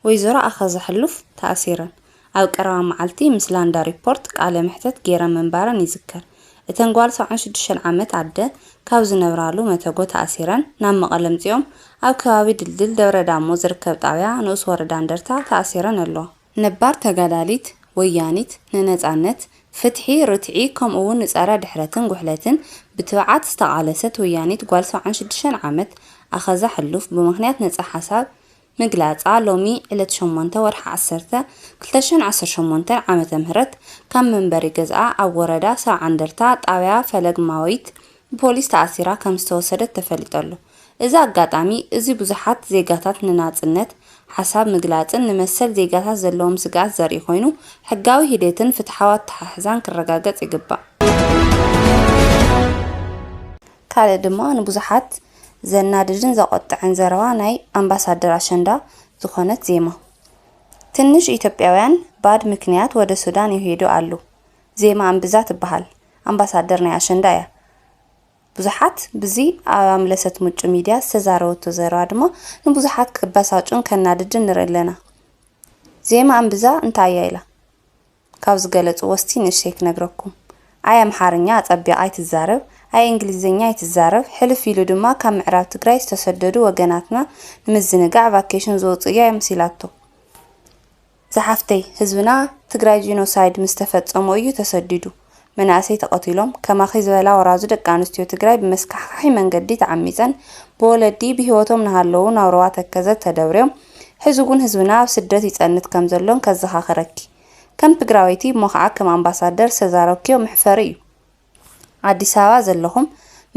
ወይዘሮ ኣኸዛ ሕሉፍ ተኣሲረን ኣብ ቀረባ መዓልቲ ምስ ላንዳ ሪፖርት ቃለ መሕተት ገይረን ምንባረን ይዝከር እተን ጓል 76 ዓመት ኣደ ካብ ዝነብራሉ መተጎ ተኣሲረን ናብ መቐለ ምጽኦም ኣብ ከባቢ ድልድል ደብረ ዳሞ ዝርከብ ጣብያ ንኡስ ወረዳ እንደርታ ተኣሲረን ኣለዋ ነባር ተጋዳሊት ወያኒት ንነጻነት ፍትሒ ርትዒ ከምኡ እውን ንጸረ ድሕረትን ጉሕለትን ብትብዓት ዝተቃለሰት ወያኒት ጓል 76 ዓመት ኣኸዛ ሕሉፍ ብምኽንያት ነጻ ሓሳብ ምግላጻ ሎሚ ዕለት 8 ወርሒ 10 2018 ዓመተ ምህረት ካብ መንበሪ ገዝኣ ኣብ ወረዳ ሰብዓ እንደርታ ጣብያ ፈለግማዊት ፖሊስ ተኣሲራ ከም ዝተወሰደት ተፈሊጠሉ እዚ ኣጋጣሚ እዚ ብዙሓት ዜጋታት ንናጽነት ሓሳብ ምግላጽን ንመሰል ዜጋታት ዘለዎም ስጋት ዘርኢ ኮይኑ ሕጋዊ ሂደትን ፍትሓዊ ተሓሕዛን ክረጋገጽ ይግባእ ካለ ድማ ንብዙሓት ዘናድድን ዘቆጥዕን ዘረባ ናይ ኣምባሳደር ኣሸንዳ ዝኾነት ዜማ ትንሽ ኢትዮጵያውያን ባድ ምክንያት ወደ ሱዳን ይሄዱ አሉ ዜማ ኣምብዛ ትበሃል ኣምባሳደር ናይ ኣሸንዳ እያ ብዙሓት ብዚ ኣምለሰት ምንጭ ሚድያ ዝተዛረበቶ ዘረባ ድማ ንብዙሓት ክባሳጩን ከናድድን ንርአለና ዜማ ኣምብዛ እንታይ እያ ኢላ ካብ ዝገለጹ ወስቲ ንሽተይ ክነግረኩም ኣይ ኣምሓርኛ ኣጸቢቓይ ትዛረብ ኣይ እንግሊዝኛ ይትዛረብ ሕልፍ ኢሉ ድማ ካብ ምዕራብ ትግራይ ዝተሰደዱ ወገናትና ንምዝንጋዕ ቫኬሽን ዝወጽያ ይምሲላቶ زحفتي هزبنا تግራይ ጂኖሳይድ مستفጸሙ እዩ ተሰዲዱ መናእሰይ ተቀቲሎም ከማኺ ዝበላ ወራዙ ደቂ ኣንስትዮ ትግራይ ብመስካሕካሒ መንገዲ ተዓሚፀን በወለዲ ብህይወቶም ንሃለዉ ናውረዋ ተከዘት ተደብርዮም ህዝቡን ህዝብና ኣብ ስደት ይጸንት ከም ዘሎን ከዘኻኸረኪ ከም ትግራዊቲ ሞኽዓ ከም ኣምባሳደር ሰዛረኪዮ ምሕፈሪ እዩ ኣዲስ አበባ ዘለኹም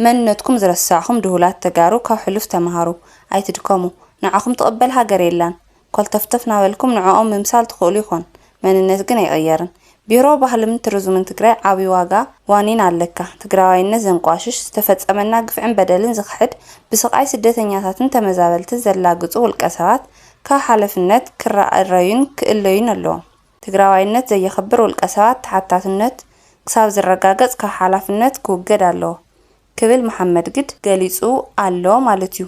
መንነትኩም ዝረሳዕኹም ድሁላት ተጋሩ ካብ ሕሉፍ ተማሃሩ ኣይትድከሙ ንዓኹም ተቀበል ሃገር የላን ኮልተፍተፍ ናበልኩም ንዓኦም ምምሳል ትኽእሉ ይኾን መንነት ግን ኣይቀየርን ቢሮ ባህልን ቱሪዝምን ትግራይ ዓብይ ዋጋ ዋኒን ኣለካ ትግራዋይነት ዘንቋሽሽ ዝተፈጸመና ግፍዕን በደልን ዝኽሕድ ብስቃይ ስደተኛታትን ተመዛበልትን ዘላግጹ ውልቀ ሰባት ካብ ሓለፍነት ክራኣዩን ክእለዩን ኣለዎም ትግራዋይነት ዘየኽብር ውልቀ ሰባት ተሓታትነት ክሳብ ዝረጋገጽ ካብ ሓላፍነት ክውገድ ኣለዎ ክብል መሐመድ ግድ ገሊጹ ኣሎ ማለት እዩ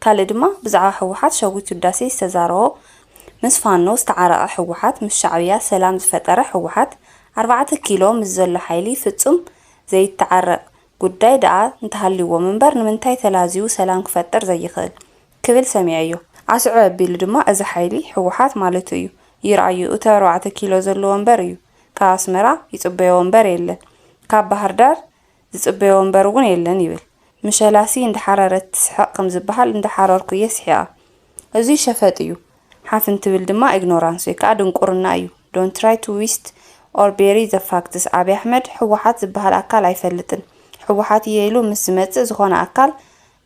ካለ ድማ ብዛዕባ ሕወሓት ሸዊት ውዳሴ ዝተዛረቦ ምስ ፋኖ ዝተዓረቐ ሕወሓት ምስ ሻዕብያ ሰላም ዝፈጠረ ሕወሓት 4 ኪሎ ምስ ዘሎ ሓይሊ ፍጹም ዘይተዓረቕ ጉዳይ ደኣ እንተሃልይዎ መንበር ንምንታይ ተላዚዩ ሰላም ክፈጠር ዘይኽእል ክብል ሰሚዐዮ ኣስዑ ኣቢሉ ድማ እዚ ሓይሊ ሕወሓት ማለት እዩ ይርአዩ እቲ 4 ኪሎ ዘሎ ወንበር እዩ ካብ ኣስመራ ይጽበዮ ወንበር የለን ካብ ባህር ዳር ዝጽበዮ ወንበር እውን የለን ይብል مشلاسي عند حرارة تسحق كم زبحال عند حرارة كويس حقا أزي شفت يو حافن تبل دما ignorance كادون قرنا يو don't try to waste or bury the facts أبي أحمد حوحات زبحال أكل عيفلتن حوحات يلو مسمت زخون أكل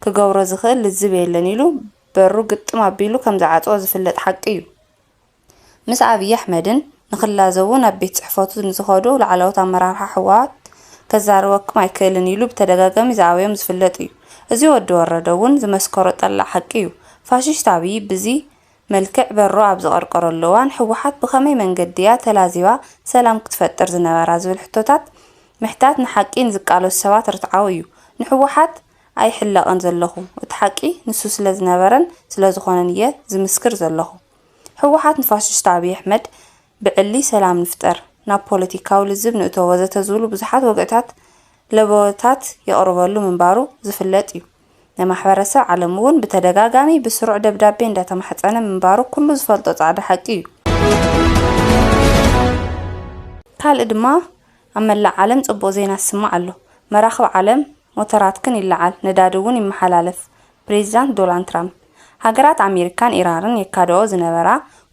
كجورة زخل للزبيل لنيلو برو قط ما بيلو كم زعات وزفلت حقيو مس أبي أحمدن نخلى زونا بيت حفاظه نزخادو لعلاوة مرارها حوات كزاروك مايكلن يلو بتدغاغم زاويم زفلط እዩ እዚ ወዲ ወረደውን ዝመስከሮ ጠላዕ ሓቂ እዩ ፋሽስታዊ ብዚ መልክዕ በሮ ኣብ ዝቀርቀረሉዋን ሕወሓት ብኸመይ መንገዲያ ተላዚባ ሰላም ክትፈጥር ዝነበራ ዝብል ሕቶታት ምሕታት ንሓቂን ዝቃለስ ሰባት ርትዓው እዩ ንሕወሓት ኣይሕለቀን ዘለኹ እቲ ሓቂ ንሱ ስለ ዝነበረን ስለ ዝኾነን እየ ዝምስክር ዘለኹ ሕወሓት ንፋሽስታዊ ኣሕመድ ብዕሊ ሰላም ንፍጠር ናብ ፖለቲካው ልዝብ ንእቶ ወዘተ ዝብሉ ብዙሓት ወገታት ለቦታት ይقرበሉ መንባሩ ዝፍለጥ እዩ ለማሕበረሰብ ዓለም እውን በተደጋጋሚ ብስሩዕ ደብዳቤ እንዳተማሕፀነ መንባሩ ኩሉ ዝፈልጦ ጻዕዳ ሓቂ እዩ ካልእ ድማ ኣመላ ዓለም ጽቡቕ ዜና ስማዕ ኣሎ መራኸብ ዓለም ሞተራትክን ይለዓል ነዳዲ እውን ይመሓላለፍ ፕሬዝዳንት ዶናልድ ትራምፕ ሃገራት ኣሜሪካን ኢራንን የካደኦ ዝነበራ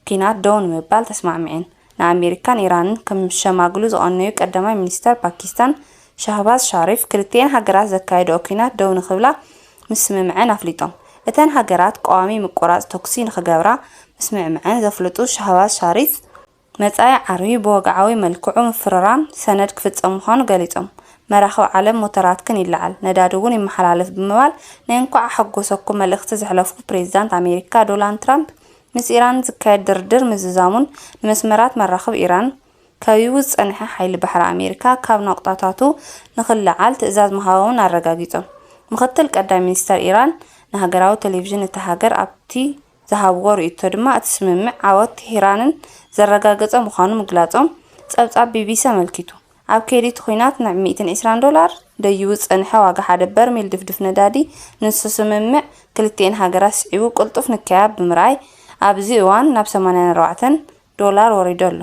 ኩናት ደው ንምባል ተስማዕምዐን ንኣሜሪካን ኢራንን ከም ሸማግሉ ዝቐነዩ ቀዳማይ ሚኒስተር ፓኪስታን ሻህባዝ ሻሪፍ ክልቴን ሃገራት ዘካየደኦ ኩናት ደው ንኽብላ ምስምምዐን ኣፍሊጦም እተን ሃገራት ቋሚ ምቁራጽ ተኩሲ ንኽገብራ ምስምምዐን ዘፍልጡ ሻህባዝ ሻሪፍ መጻኢ ዓርቢ ብወግዓዊ መልክዑ ምፍርራም ሰነድ ክፍጸም ምዃኑ ገሊጾም መራኸብ ዓለም ሞተራትክን ይለዓል ነዳዲ እውን ይመሓላለፍ ብምባል ናይ እንኳዕ ሓጎሰኩም መልእኽቲ ዘሕለፉ ፕሬዝዳንት ኣሜሪካ ዶናልድ ትራምፕ ምስ ኢራን ዝካየድ ድርድር ምዝዛሙን ንመስመራት መራኸብ ኢራን ከቢቡ ዝጸንሐ ሓይሊ ባሕሪ ኣሜሪካ ካብ ነቁጣታቱ ንኽለዓል ትእዛዝ ምሃቦም ኣረጋጊጾም ምኽትል ቀዳማይ ሚኒስተር ኢራን ንሃገራዊ ቴሌቪዥን እተሃገር ኣብቲ ዝሃብዎ ርእይቶ ድማ እትስምምዕ ዓወት ቴህራንን ዘረጋገፀ ምዃኑ ምግላጾም ጸብጻብ ቢቢሲ ኣመልኪቱ ኣብ ከይዲ ኩናት ናብ $120 ደይቡ ጸንሐ ዋጋ ሓደ በርሜል ድፍድፍ ነዳዲ ንዝስምምዕ ክልቲአን ሃገራት ስዒቡ ቁልጡፍ ንከያብ ብምርኣይ ኣብዚ እዋን ናብ $84 ወሪዱ ኣሎ